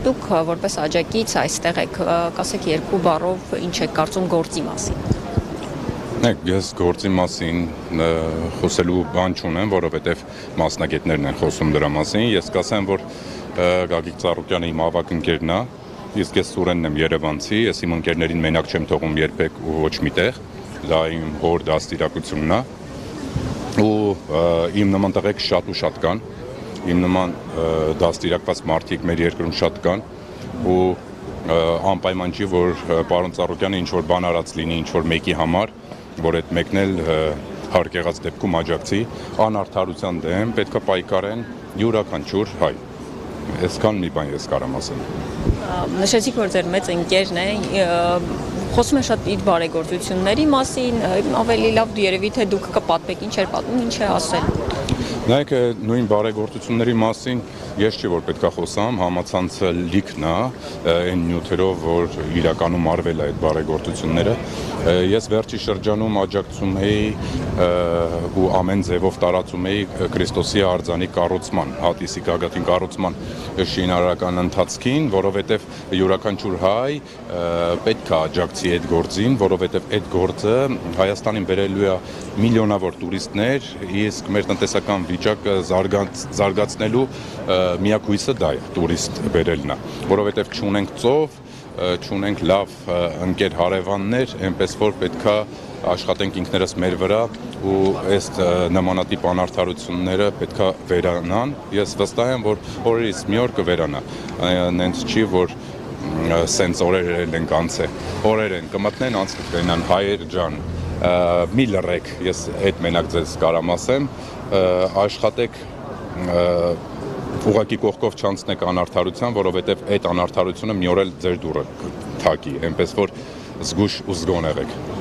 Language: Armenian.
Դուք որպես աջակից այստեղ եք, կասեք երկու բառով ինչ եք կարծում գործի մասին։ Ես գործի մասին խոսելու բան չունեմ, որովհետև մասնագետներն են խոսում դրա մասին։ Ես կասեմ, որ Գագիկ Ծառուկյանը իմ ավագ ընկերն է, իսկ ես Սուրենն եմ երևանցի, ես իմ ընկերներին մենակ չեմ թողում երբեք ու ոչ միտեղ, դա իմ հոր դաստիարակությունն է, ու իմ նման տղեկ շատ ու շատ կան, իմ նման դաստիարակված մարդիկ մեր երկրում շատ կան, ու անպայման չի, որ պարոն Ծառուկյանը ինչ-որ բան արած լինի, ինչ-որ մեկի համար, որ այդ մեկն էլ հարկ եղած դեպքում աջակցի, անարդարության դեմ պետք է պայքարեն յուրաքանչյուր հայ։ Այսքան մի բան ես կարամ ասել։ Նշեցիք, որ ձեր մեծ ընկերն է, խոսում է շատ իր բարեգործությունների մասին, ավելի լավ երևի թե դուք կպատմեք ինչ էր պատմում, ինչ է ասել։ Նայեք, նույն բարեգործությունների մասին ես չի որ պետք է խոսամ, համացանցը լիքն է այն նյութերով, որ իրականում արվել է այդ բարեգործությունները։ Ես վերջի շրջանում աջակցում էի ու ամեն ձևով տարածում էի Քրիստոսի արձանի կառուցման, հատիսի գագաթին կառուցման շինարարական ընթացքին, որովհետև յուրաքանչյուր հայ պետք է աջակցի այդ գործին, որովհետև այդ գործը Հայաստանին բերելու է միլիոնավոր տուրիստներ, իսկ մեր տնտեսական վիճակը զարգացնելու միակ հույսը դա է, տուրիստ բերելն է, որովհետև չունենք ծով, չունենք լավ ընկեր հարևաններ, այնպես որ պետքա աշխատենք ինքներս մեր վրա ու այս նմանատիպ անարդարությունները պետքա վերանան։ Ես վստահ եմ, որ օրերից մի օր կվերանա, նենց չի, որ սենց օրեր ենք անցել, օրեր են կմտնեն, անց կվենան, հայեր ջան, մի լռեք, ես այդ մենակ ձեզ կարամ ասեմ, աշխատեք ուղղակի կողքով չանցնեք անարդարության, որովհետև այդ անարդարությունը մի օր էլ ձեր դուռը թակի, այնպես որ զգուշ ու զգոն եղեք։